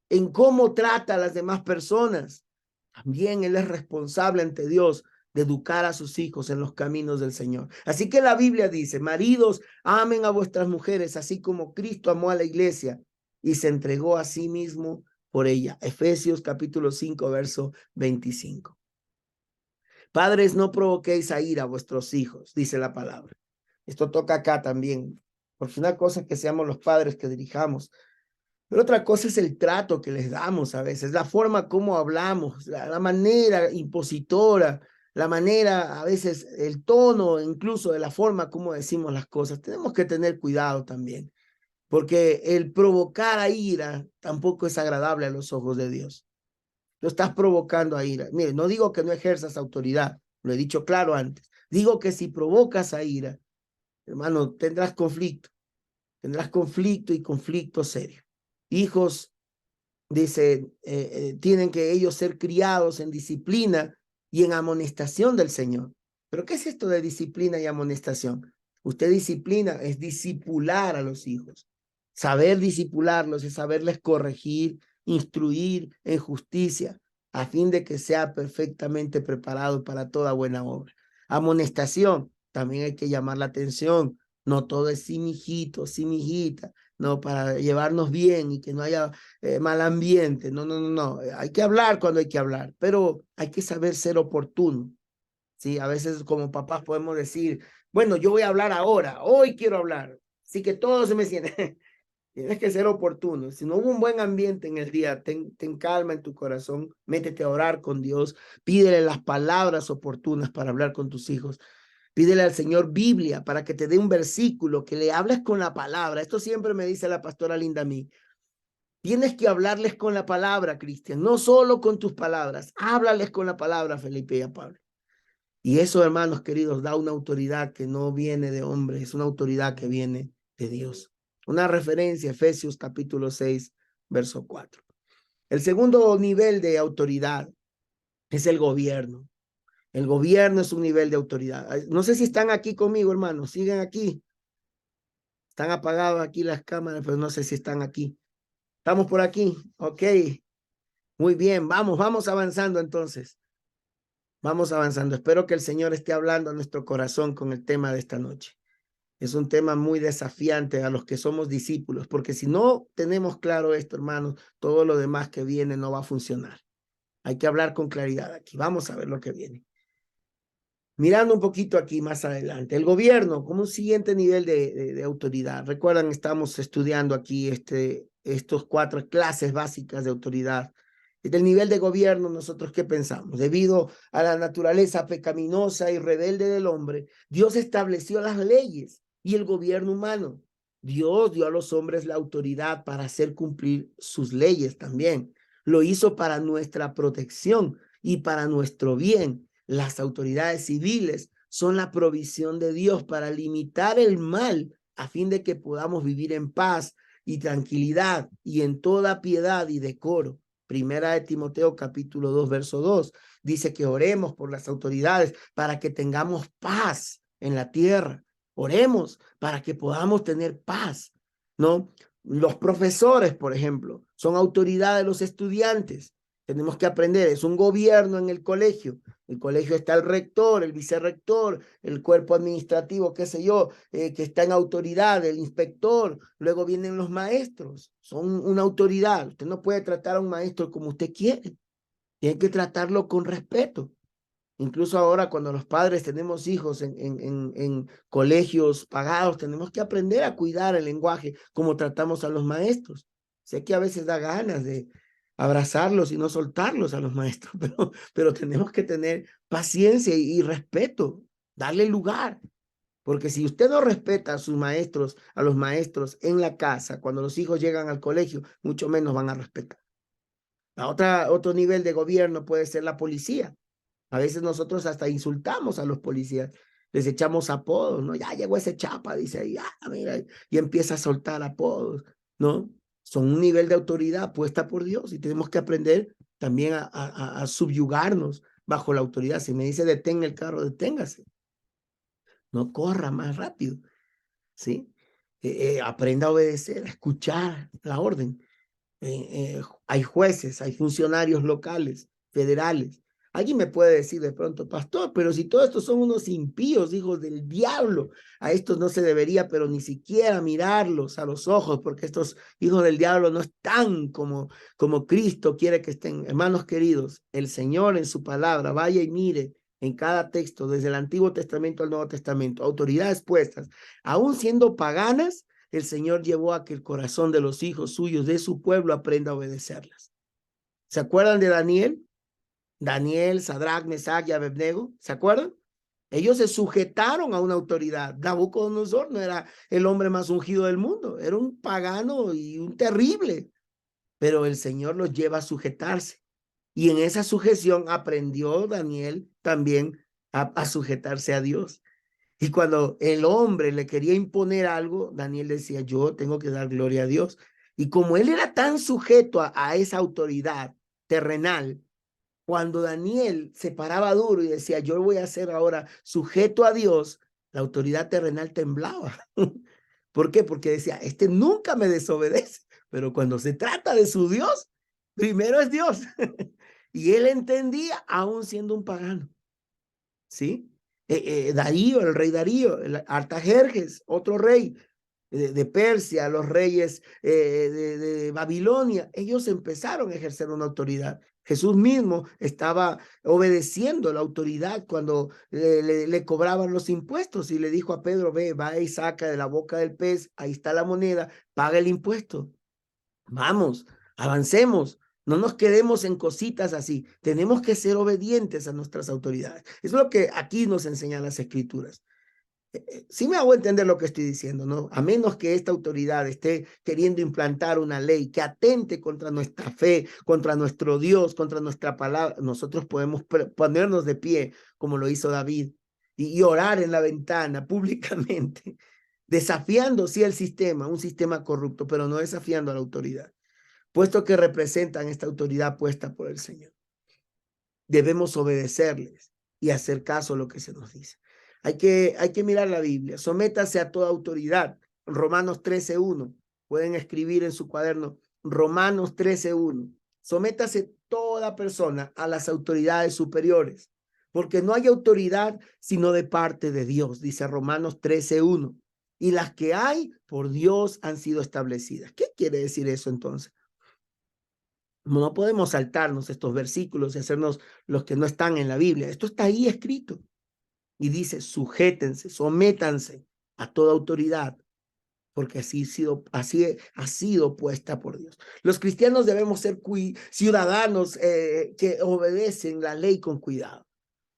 en cómo trata a las demás personas. También él es responsable ante Dios de educar a sus hijos en los caminos del Señor. Así que la Biblia dice, maridos, amen a vuestras mujeres, así como Cristo amó a la iglesia y se entregó a sí mismo por ella. Efesios capítulo 5, verso 25. Padres, no provoquéis a ira a vuestros hijos, dice la palabra. Esto toca acá también, porque una cosa es que seamos los padres que dirijamos, pero otra cosa es el trato que les damos a veces, la forma como hablamos, la manera impositora, la manera, a veces el tono, incluso de la forma como decimos las cosas. Tenemos que tener cuidado también, porque el provocar a ira tampoco es agradable a los ojos de Dios. Tú estás provocando a ira. Mire, no digo que no ejerzas autoridad, lo he dicho claro antes. Digo que si provocas a ira, hermano, tendrás conflicto y conflicto serio. Hijos, dice, tienen que ellos ser criados en disciplina y en amonestación del Señor. ¿Pero qué es esto de disciplina y amonestación? Usted disciplina, es discipular a los hijos. Saber discipularlos es saberles corregir, instruir en justicia, a fin de que sea perfectamente preparado para toda buena obra. Amonestación, también hay que llamar la atención No todo es sí, mijito, sí, mijita. No, para llevarnos bien y que no haya mal ambiente. No, no, no, no. Hay que hablar cuando hay que hablar, pero hay que saber ser oportuno. Sí, a veces como papás podemos decir, bueno, yo voy a hablar ahora, hoy quiero hablar. Así que todos se me sienten. Tienes que ser oportuno. Si no hubo un buen ambiente en el día, ten calma en tu corazón, métete a orar con Dios, pídele las palabras oportunas para hablar con tus hijos. Pídele al Señor Biblia para que te dé un versículo, que le hables con la palabra. Esto siempre me dice la pastora Linda a mí. Tienes que hablarles con la palabra, Cristian, no solo con tus palabras. Háblales con la palabra, Felipe y a Pablo. Y eso, hermanos queridos, da una autoridad que no viene de hombres, es una autoridad que viene de Dios. Una referencia, Efesios capítulo 6, verso 4. El segundo nivel de autoridad es el gobierno. El gobierno es un nivel de autoridad. No sé si están aquí conmigo, hermanos. Siguen aquí. Están apagadas aquí las cámaras, pero no sé si están aquí. Estamos por aquí. Ok. Muy bien. Vamos avanzando entonces. Vamos avanzando. Espero que el Señor esté hablando a nuestro corazón con el tema de esta noche. Es un tema muy desafiante a los que somos discípulos, porque si no tenemos claro esto, hermanos, todo lo demás que viene no va a funcionar. Hay que hablar con claridad aquí. Vamos a ver lo que viene. Mirando un poquito aquí más adelante, el gobierno como un siguiente nivel de autoridad. Recuerdan, estamos estudiando aquí estos 4 clases básicas de autoridad. Del nivel de gobierno, nosotros ¿qué pensamos? Debido a la naturaleza pecaminosa y rebelde del hombre, Dios estableció las leyes y el gobierno humano. Dios dio a los hombres la autoridad para hacer cumplir sus leyes también. Lo hizo para nuestra protección y para nuestro bien. Las autoridades civiles son la provisión de Dios para limitar el mal a fin de que podamos vivir en paz y tranquilidad y en toda piedad y decoro. Primera de Timoteo capítulo 2, verso 2, dice que oremos por las autoridades para que tengamos paz en la tierra. Oremos para que podamos tener paz, ¿no? Los profesores, por ejemplo, son autoridad de los estudiantes. Tenemos que aprender, es un gobierno en el colegio. El colegio está el rector, el vicerrector, el cuerpo administrativo, qué sé yo, que está en autoridad, el inspector. Luego vienen los maestros, son una autoridad. Usted no puede tratar a un maestro como usted quiere. Tiene que tratarlo con respeto. Incluso ahora cuando los padres tenemos hijos en colegios pagados, tenemos que aprender a cuidar el lenguaje como tratamos a los maestros. Sé que a veces da ganas de abrazarlos y no soltarlos a los maestros, pero tenemos que tener paciencia y respeto, darle lugar. Porque si usted no respeta a sus maestros, a los maestros en la casa, cuando los hijos llegan al colegio, mucho menos van a respetar. Otro nivel de gobierno puede ser la policía. A veces nosotros hasta insultamos a los policías, les echamos apodos, ¿no? Ya llegó ese chapa, dice ahí, mira, y empieza a soltar apodos, ¿no? Son un nivel de autoridad puesta por Dios y tenemos que aprender también a subyugarnos bajo la autoridad. Si me dice detén el carro, deténgase, no corra más rápido, ¿sí? Aprenda a obedecer, a escuchar la orden. Hay jueces, hay funcionarios locales, federales. Alguien me puede decir de pronto, pastor, pero si todos estos son unos impíos, hijos del diablo, a estos no se debería, pero ni siquiera mirarlos a los ojos, porque estos hijos del diablo no están como Cristo quiere que estén. Hermanos queridos, el Señor en su palabra, vaya y mire en cada texto, desde el Antiguo Testamento al Nuevo Testamento, autoridades puestas, aún siendo paganas, el Señor llevó a que el corazón de los hijos suyos, de su pueblo, aprenda a obedecerlas. ¿Se acuerdan de Daniel? Daniel, Sadrach, Mesach y Abednego, ¿se acuerdan? Ellos se sujetaron a una autoridad. Nabucodonosor no era el hombre más ungido del mundo, era un pagano y un terrible, pero el Señor los lleva a sujetarse. Y en esa sujeción aprendió Daniel también a sujetarse a Dios. Y cuando el hombre le quería imponer algo, Daniel decía, yo tengo que dar gloria a Dios. Y como él era tan sujeto a esa autoridad terrenal, cuando Daniel se paraba duro y decía, yo voy a ser ahora sujeto a Dios, la autoridad terrenal temblaba. ¿Por qué? Porque decía, este nunca me desobedece, pero cuando se trata de su Dios, primero es Dios. Y él entendía, aún siendo un pagano, ¿sí? Darío, el rey Darío, Artajerjes, otro rey de Persia, los reyes de Babilonia, ellos empezaron a ejercer una autoridad. Jesús mismo estaba obedeciendo la autoridad cuando le cobraban los impuestos y le dijo a Pedro, ve, va y saca de la boca del pez, ahí está la moneda, paga el impuesto. Vamos, avancemos. No nos quedemos en cositas así. Tenemos que ser obedientes a nuestras autoridades. Es lo que aquí nos enseñan las escrituras. Sí me hago entender lo que estoy diciendo, ¿no? A menos que esta autoridad esté queriendo implantar una ley que atente contra nuestra fe, contra nuestro Dios, contra nuestra palabra, nosotros podemos ponernos de pie como lo hizo David y orar en la ventana públicamente, desafiando sí el sistema, un sistema corrupto, pero no desafiando a la autoridad, puesto que representan esta autoridad puesta por el Señor. Debemos obedecerles y hacer caso a lo que se nos dice. Hay que mirar la Biblia. Sométase a toda autoridad. Romanos 13:1. Pueden escribir en su cuaderno Romanos 13:1. Sométase toda persona a las autoridades superiores, porque no hay autoridad sino de parte de Dios, dice Romanos 13:1. Y las que hay por Dios han sido establecidas. ¿Qué quiere decir eso entonces? No podemos saltarnos estos versículos y hacernos los que no están en la Biblia. Esto está ahí escrito. Y dice, sujétense, sométanse a toda autoridad, porque así ha sido puesta por Dios. Los cristianos debemos ser ciudadanos que obedecen la ley con cuidado.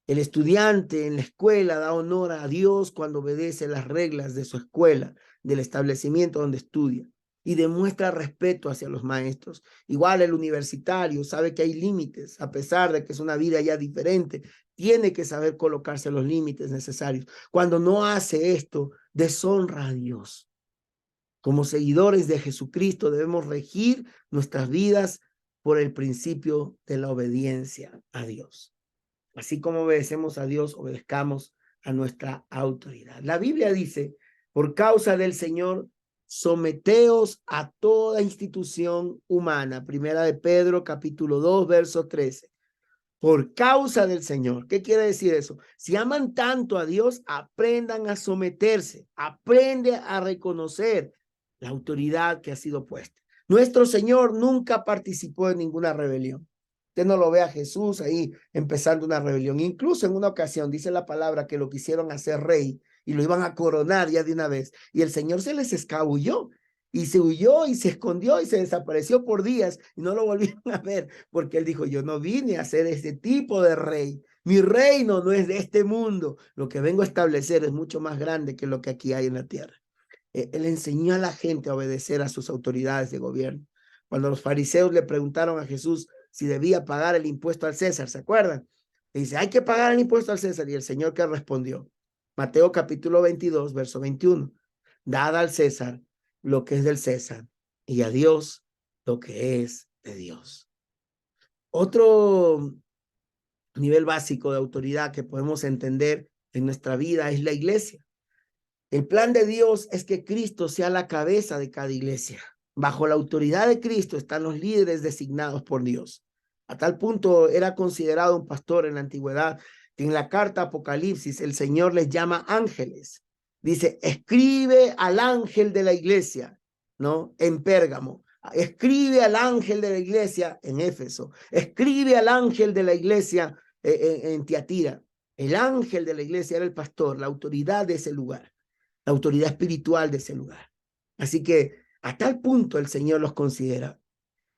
El estudiante en la escuela da honor a Dios cuando obedece las reglas de su escuela, del establecimiento donde estudia, y demuestra respeto hacia los maestros. Igual el universitario sabe que hay límites, a pesar de que es una vida ya diferente, tiene que saber colocarse los límites necesarios. Cuando no hace esto, deshonra a Dios. Como seguidores de Jesucristo debemos regir nuestras vidas por el principio de la obediencia a Dios. Así como obedecemos a Dios, obedezcamos a nuestra autoridad. La Biblia dice, por causa del Señor, someteos a toda institución humana. Primera de Pedro, capítulo 2, verso 13. Por causa del Señor. ¿Qué quiere decir eso? Si aman tanto a Dios, aprendan a someterse, aprende a reconocer la autoridad que ha sido puesta. Nuestro Señor nunca participó en ninguna rebelión. Usted no lo ve a Jesús ahí empezando una rebelión. Incluso en una ocasión dice la palabra que lo quisieron hacer rey y lo iban a coronar ya de una vez. Y el Señor se les escabulló y se huyó y se escondió y se desapareció por días y no lo volvieron a ver porque él dijo, yo no vine a ser este tipo de rey. Mi reino no es de este mundo. Lo que vengo a establecer es mucho más grande que lo que aquí hay en la tierra. Él enseñó a la gente a obedecer a sus autoridades de gobierno. Cuando los fariseos le preguntaron a Jesús si debía pagar el impuesto al César, ¿se acuerdan? Le dice, hay que pagar el impuesto al César. Y el Señor que respondió, Mateo capítulo 22, verso 21, dad al César lo que es del César y a Dios lo que es de Dios. Otro nivel básico de autoridad que podemos entender en nuestra vida es la iglesia. El plan de Dios es que Cristo sea la cabeza de cada iglesia. Bajo la autoridad de Cristo están los líderes designados por Dios. A tal punto era considerado un pastor en la antigüedad que en la carta Apocalipsis el Señor les llama ángeles. Dice, escribe al ángel de la iglesia, ¿no? En Pérgamo. Escribe al ángel de la iglesia en Éfeso. Escribe al ángel de la iglesia en Tiatira. El ángel de la iglesia era el pastor, la autoridad de ese lugar, la autoridad espiritual de ese lugar. Así que a tal punto el Señor los considera.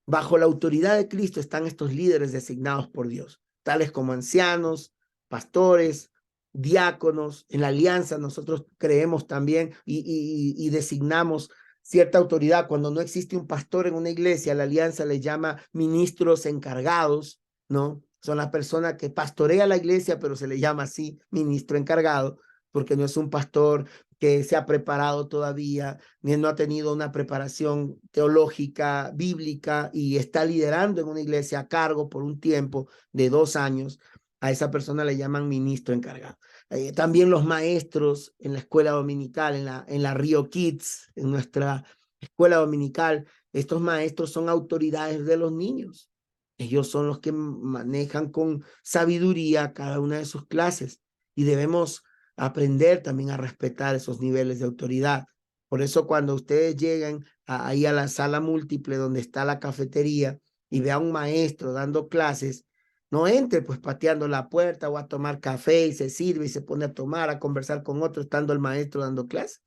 Bajo la autoridad de Cristo están estos líderes designados por Dios, tales como ancianos, pastores, diáconos. En la alianza nosotros creemos también y designamos cierta autoridad. Cuando no existe un pastor en una iglesia, la alianza le llama ministros encargados, ¿no? Son las personas que pastorea la iglesia, pero se le llama así, ministro encargado, porque no es un pastor que se ha preparado todavía, ni no ha tenido una preparación teológica, bíblica, y está liderando en una iglesia a cargo por un tiempo de 2 años. A esa persona le llaman ministro encargado. También los maestros en la escuela dominical, en la Rio Kids, en nuestra escuela dominical, estos maestros son autoridades de los niños. Ellos son los que manejan con sabiduría cada una de sus clases y debemos aprender también a respetar esos niveles de autoridad. Por eso cuando ustedes llegan ahí a la sala múltiple donde está la cafetería y ve a un maestro dando clases, no entre pues pateando la puerta o a tomar café y se sirve y se pone a tomar, a conversar con otro estando el maestro dando clases.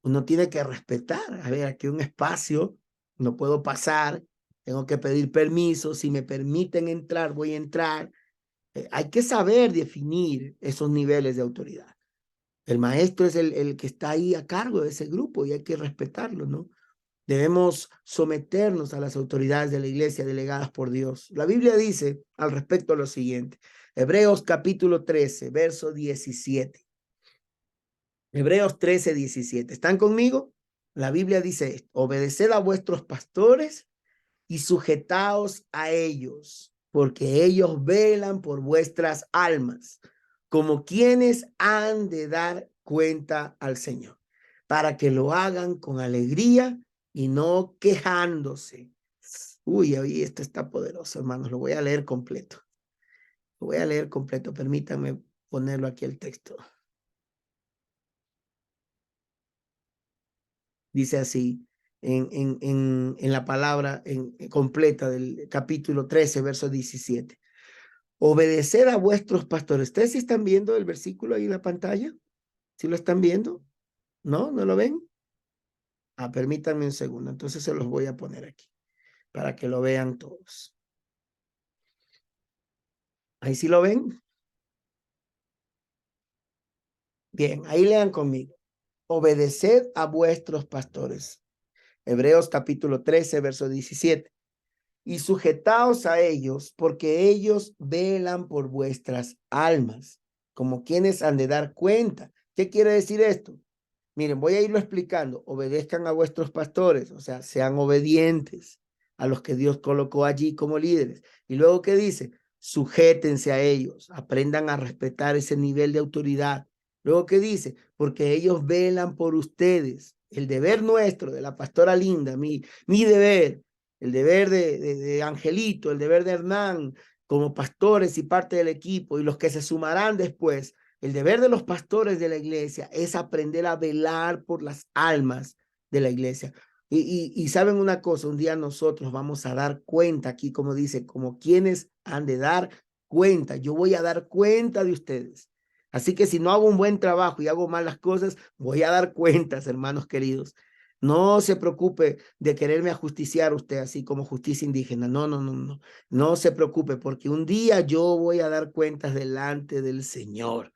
Uno tiene que respetar. A ver, aquí un espacio, no puedo pasar, tengo que pedir permiso, si me permiten entrar, voy a entrar. Hay que saber definir esos niveles de autoridad. El maestro es el que está ahí a cargo de ese grupo y hay que respetarlo, ¿no? Debemos someternos a las autoridades de la iglesia delegadas por Dios. La Biblia dice al respecto lo siguiente. Hebreos capítulo 13, verso 17. Hebreos 13, 17. ¿Están conmigo? La Biblia dice esto. Obedeced a vuestros pastores y sujetaos a ellos, porque ellos velan por vuestras almas, como quienes han de dar cuenta al Señor, para que lo hagan con alegría y no quejándose. Uy, hoy esto está poderoso, hermanos. Lo voy a leer completo. Lo voy a leer completo. Permítanme ponerlo aquí el texto. Dice así, en la palabra completa del capítulo 13, verso 17. Obedeced a vuestros pastores. ¿Ustedes sí están viendo el versículo ahí en la pantalla? ¿Sí lo están viendo? ¿No? ¿No lo ven? Permítanme un segundo. Entonces se los voy a poner aquí para que lo vean todos. ¿Ahí sí lo ven? Bien, ahí lean conmigo. Obedeced a vuestros pastores. Hebreos capítulo 13, verso 17. Y sujetaos a ellos, porque ellos velan por vuestras almas, como quienes han de dar cuenta. ¿Qué quiere decir esto? Miren, voy a irlo explicando. Obedezcan a vuestros pastores, o sea, sean obedientes a los que Dios colocó allí como líderes. Y luego, ¿qué dice? Sujétense a ellos, aprendan a respetar ese nivel de autoridad. Luego, ¿qué dice? Porque ellos velan por ustedes. El deber nuestro, de la pastora Linda, mi deber, el deber de Angelito, el deber de Hernán, como pastores y parte del equipo, y los que se sumarán después. El deber de los pastores de la iglesia es aprender a velar por las almas de la iglesia. Y saben una cosa, un día nosotros vamos a dar cuenta aquí, como dice, como quienes han de dar cuenta. Yo voy a dar cuenta de ustedes. Así que si no hago un buen trabajo y hago malas cosas, voy a dar cuentas, hermanos queridos. No se preocupe de quererme ajusticiar usted así como justicia indígena. No, no, no, no. No se preocupe porque un día yo voy a dar cuentas delante del Señor,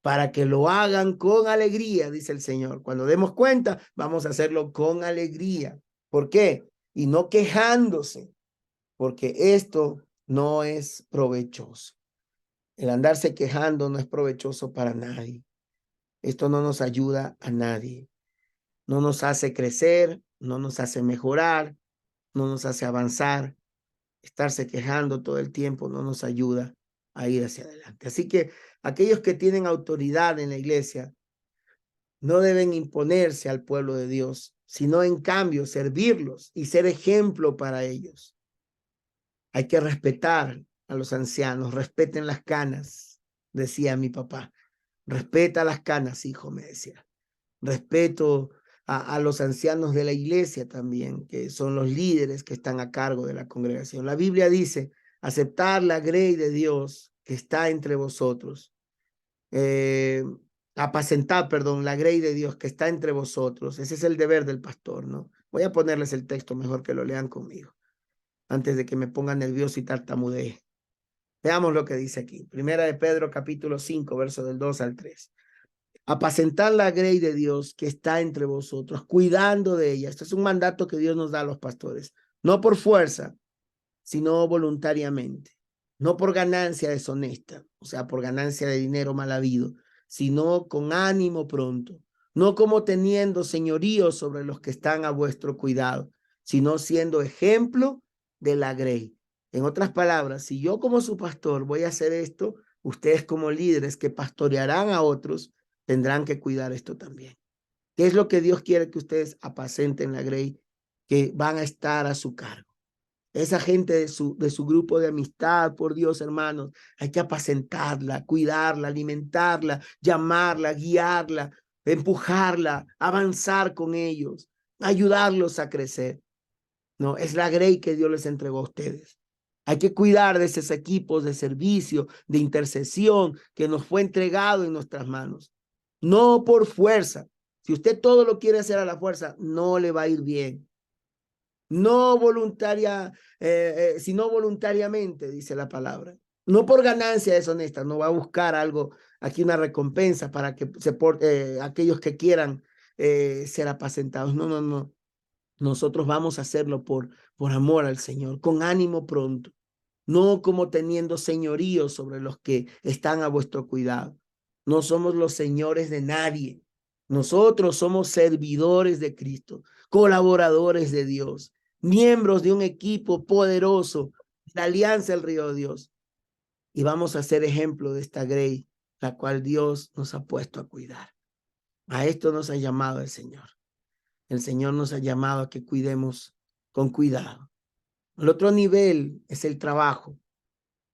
para que lo hagan con alegría, dice el Señor. Cuando demos cuenta, vamos a hacerlo con alegría. ¿Por qué? Y no quejándose, porque esto no es provechoso. El andarse quejando no es provechoso para nadie. Esto no nos ayuda a nadie. No nos hace crecer, no nos hace mejorar, no nos hace avanzar. Estarse quejando todo el tiempo no nos ayuda a ir hacia adelante. Así que aquellos que tienen autoridad en la iglesia no deben imponerse al pueblo de Dios, sino en cambio servirlos y ser ejemplo para ellos. Hay que respetar a los ancianos, respeten las canas, decía mi papá. Respeta las canas, hijo, me decía. Respeto a los ancianos de la iglesia también, que son los líderes que están a cargo de la congregación. La Biblia dice, aceptar la grey de Dios que está entre vosotros. Apacentar, perdón, la grey de Dios que está entre vosotros. Ese es el deber del pastor, ¿no? Voy a ponerles el texto mejor que lo lean conmigo, antes de que me pongan nervioso y tartamudee. Veamos lo que dice aquí. Primera de Pedro, capítulo 5, verso del 2 al 3. Apacentar la grey de Dios que está entre vosotros, cuidando de ella. Esto es un mandato que Dios nos da a los pastores, no por fuerza, sino voluntariamente, no por ganancia deshonesta, o sea, por ganancia de dinero mal habido, sino con ánimo pronto, no como teniendo señorío sobre los que están a vuestro cuidado, sino siendo ejemplo de la grey. En otras palabras, si yo como su pastor voy a hacer esto, ustedes como líderes que pastorearán a otros tendrán que cuidar esto también. ¿Qué es lo que Dios quiere que ustedes apacenten la grey que van a estar a su cargo? Esa gente de su grupo de amistad, por Dios, hermanos, hay que apacentarla, cuidarla, alimentarla, llamarla, guiarla, empujarla, avanzar con ellos, ayudarlos a crecer. No, es la grey que Dios les entregó a ustedes. Hay que cuidar de esos equipos de servicio, de intercesión que nos fue entregado en nuestras manos. No por fuerza. Si usted todo lo quiere hacer a la fuerza, no le va a ir bien. No voluntaria, sino voluntariamente, dice la palabra. No por ganancia deshonesta, no va a buscar algo, aquí una recompensa para que aquellos que quieran ser apacentados. No, no, no. Nosotros vamos a hacerlo por amor al Señor, con ánimo pronto, no como teniendo señorío sobre los que están a vuestro cuidado. No somos los señores de nadie. Nosotros somos servidores de Cristo, colaboradores de Dios, miembros de un equipo poderoso, la Alianza del Río de Dios. Y vamos a ser ejemplo de esta grey, la cual Dios nos ha puesto a cuidar. A esto nos ha llamado el Señor. El Señor nos ha llamado a que cuidemos con cuidado. El otro nivel es el trabajo.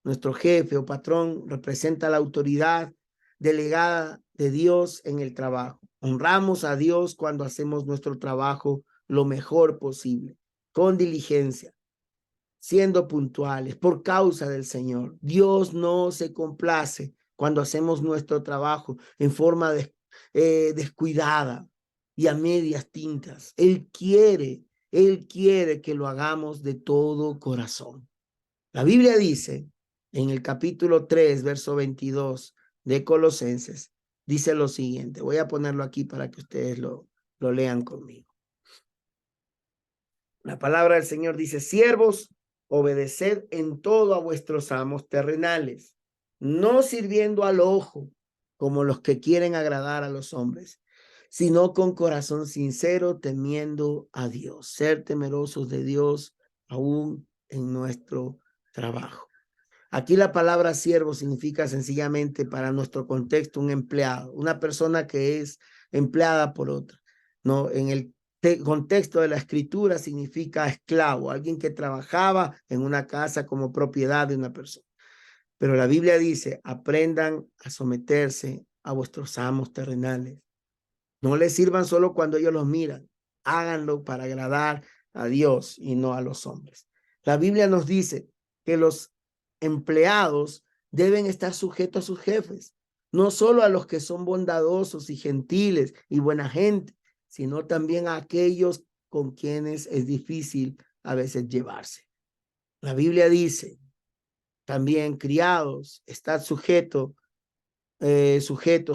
Nuestro jefe o patrón representa la autoridad delegada de Dios en el trabajo. Honramos a Dios cuando hacemos nuestro trabajo lo mejor posible, con diligencia, siendo puntuales, por causa del Señor. Dios no se complace cuando hacemos nuestro trabajo en forma descuidada y a medias tintas. Él quiere que lo hagamos de todo corazón. La Biblia dice en el capítulo 3, verso 22 de Colosenses, dice lo siguiente. Voy a ponerlo aquí para que ustedes lo lean conmigo. La palabra del Señor dice: siervos, obedeced en todo a vuestros amos terrenales, no sirviendo al ojo como los que quieren agradar a los hombres, sino con corazón sincero, temiendo a Dios. Ser temerosos de Dios aún en nuestro trabajo. Aquí la palabra siervo significa sencillamente, para nuestro contexto, un empleado, una persona que es empleada por otra. No, en el contexto de la escritura significa esclavo, alguien que trabajaba en una casa como propiedad de una persona. Pero la Biblia dice: aprendan a someterse a vuestros amos terrenales. No les sirvan solo cuando ellos los miran, háganlo para agradar a Dios y no a los hombres. La Biblia nos dice que los empleados deben estar sujetos a sus jefes, no solo a los que son bondadosos y gentiles y buena gente, sino también a aquellos con quienes es difícil a veces llevarse. La Biblia dice también: criados, estad sujetos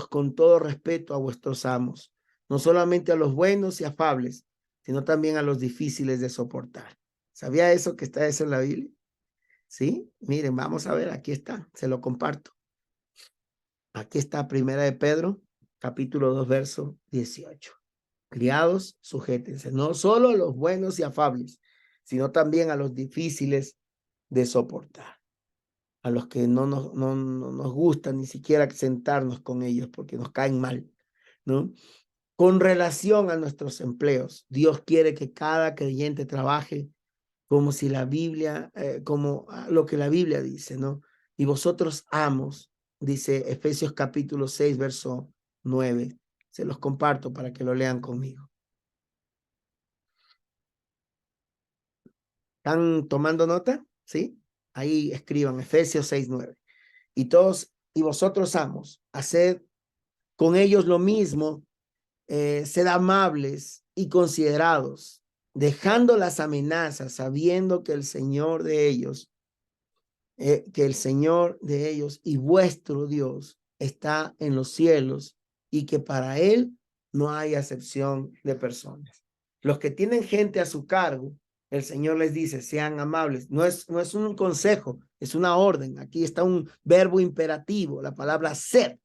con todo respeto a vuestros amos, no solamente a los buenos y afables, sino también a los difíciles de soportar. ¿Sabía eso, que está eso en la Biblia? Sí, miren, vamos a ver, aquí está, se lo comparto. Aquí está Primera de Pedro, capítulo 2, verso 18. Criados, sujétense, no solo a los buenos y afables, sino también a los difíciles de soportar, a los que no nos gusta ni siquiera sentarnos con ellos porque nos caen mal, ¿no? Con relación a nuestros empleos, Dios quiere que cada creyente trabaje como si la Biblia, como lo que la Biblia dice, ¿no? Y vosotros, amos, dice Efesios capítulo 6, verso 9. Se los comparto para que lo lean conmigo. ¿Están tomando nota? ¿Sí? Ahí escriban Efesios 6, 9. Y vosotros, amos, haced con ellos lo mismo, sed amables y considerados, dejando las amenazas, sabiendo que el Señor de ellos y vuestro Dios está en los cielos, y que para él no hay acepción de personas. Los que tienen gente a su cargo, el Señor les dice: sean amables. No es un consejo, es una orden. Aquí está un verbo imperativo, la palabra sed.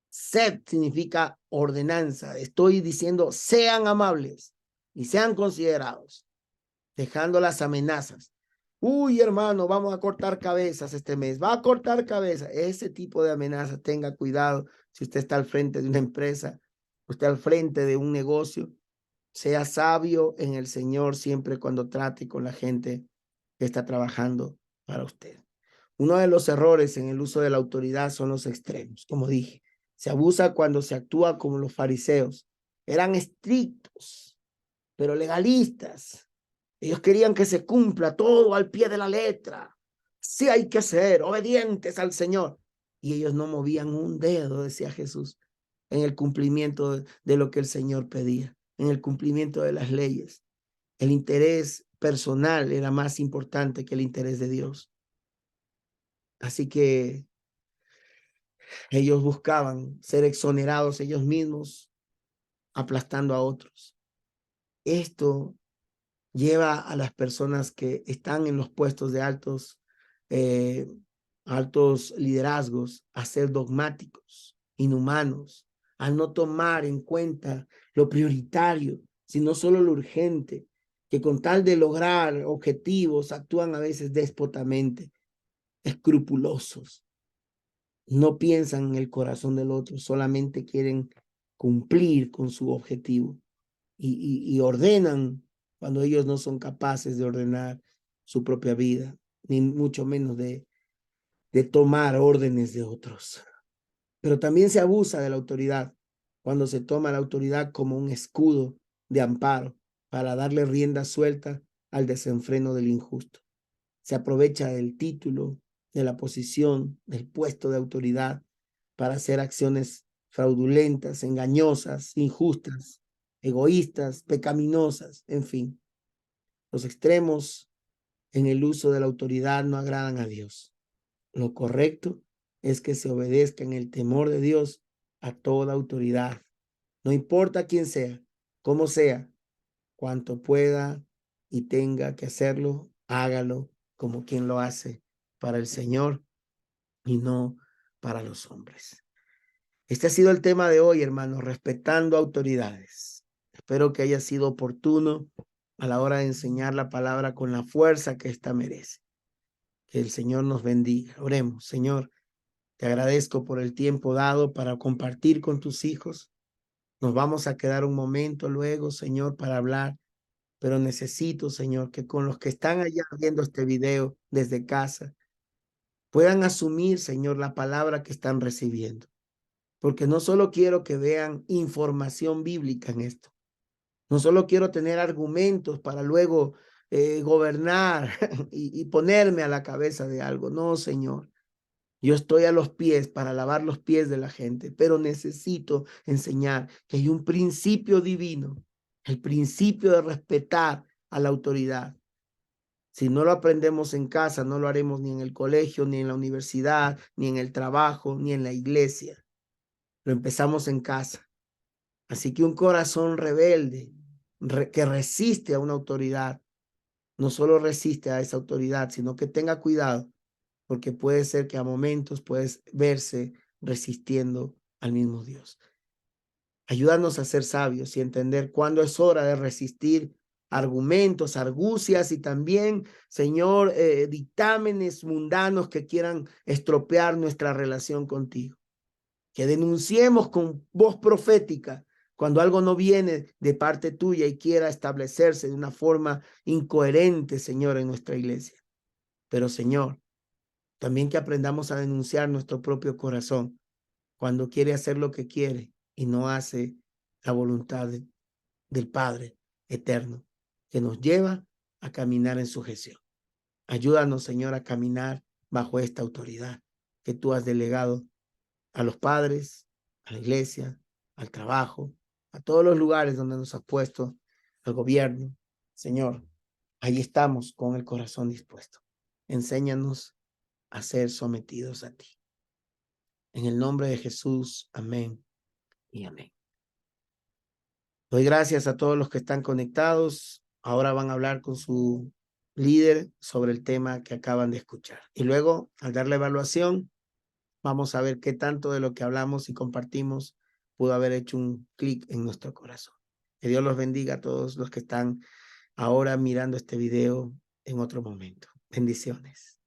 Sed significa ordenanza. Estoy diciendo: sean amables y sean considerados, dejando las amenazas. Uy, hermano, vamos a cortar cabezas este mes. Va a cortar cabezas. Ese tipo de amenazas, tenga cuidado. Si usted está al frente de una empresa, usted al frente de un negocio, sea sabio en el Señor siempre cuando trate con la gente que está trabajando para usted. Uno de los errores en el uso de la autoridad son los extremos. Como dije, se abusa cuando se actúa como los fariseos. Eran estrictos, pero legalistas. Ellos querían que se cumpla todo al pie de la letra. Sí hay que ser obedientes al Señor. Y ellos no movían un dedo, decía Jesús, en el cumplimiento de lo que el Señor pedía, en el cumplimiento de las leyes. El interés personal era más importante que el interés de Dios. Así que ellos buscaban ser exonerados ellos mismos, aplastando a otros. Esto lleva a las personas que están en los puestos de altos liderazgos a ser dogmáticos, inhumanos, a no tomar en cuenta lo prioritario, sino solo lo urgente, que con tal de lograr objetivos actúan a veces déspotamente, escrupulosos. No piensan en el corazón del otro, solamente quieren cumplir con su objetivo y ordenan cuando ellos no son capaces de ordenar su propia vida, ni mucho menos de tomar órdenes de otros. Pero también se abusa de la autoridad cuando se toma la autoridad como un escudo de amparo para darle rienda suelta al desenfreno del injusto. Se aprovecha del título, de la posición, del puesto de autoridad para hacer acciones fraudulentas, engañosas, injustas, egoístas, pecaminosas, en fin. Los extremos en el uso de la autoridad no agradan a Dios. Lo correcto es que se obedezca en el temor de Dios a toda autoridad. No importa quién sea, cómo sea, cuanto pueda y tenga que hacerlo, hágalo como quien lo hace para el Señor y no para los hombres. Este ha sido el tema de hoy, hermanos, respetando autoridades. Espero que haya sido oportuno a la hora de enseñar la palabra con la fuerza que ésta merece. Que el Señor nos bendiga. Oremos, Señor, te agradezco por el tiempo dado para compartir con tus hijos. Nos vamos a quedar un momento luego, Señor, para hablar, pero necesito, Señor, que con los que están allá viendo este video desde casa puedan asumir, Señor, la palabra que están recibiendo. Porque no solo quiero que vean información bíblica en esto, no solo quiero tener argumentos para luego gobernar y ponerme a la cabeza de algo. No, Señor. Yo estoy a los pies para lavar los pies de la gente, pero necesito enseñar que hay un principio divino, el principio de respetar a la autoridad. Si no lo aprendemos en casa, no lo haremos ni en el colegio, ni en la universidad, ni en el trabajo, ni en la iglesia. Lo empezamos en casa. Así que un corazón rebelde que resiste a una autoridad, no solo resiste a esa autoridad, sino que tenga cuidado, porque puede ser que a momentos puedes verse resistiendo al mismo Dios. Ayúdanos a ser sabios y entender cuándo es hora de resistir argumentos, argucias y también, Señor, dictámenes mundanos que quieran estropear nuestra relación contigo. Que denunciemos con voz profética cuando algo no viene de parte tuya y quiera establecerse de una forma incoherente, Señor, en nuestra iglesia. Pero, Señor, también que aprendamos a denunciar nuestro propio corazón cuando quiere hacer lo que quiere y no hace la voluntad del Padre eterno, que nos lleva a caminar en sujeción. Ayúdanos, Señor, a caminar bajo esta autoridad que tú has delegado a los padres, a la iglesia, al trabajo, a todos los lugares donde nos has puesto, al gobierno. Señor, ahí estamos con el corazón dispuesto. Enséñanos a ser sometidos a ti. En el nombre de Jesús, amén y amén. Doy gracias a todos los que están conectados. Ahora van a hablar con su líder sobre el tema que acaban de escuchar. Y luego, al dar la evaluación, vamos a ver qué tanto de lo que hablamos y compartimos pudo haber hecho un clic en nuestro corazón. Que Dios los bendiga a todos los que están ahora mirando este video en otro momento. Bendiciones.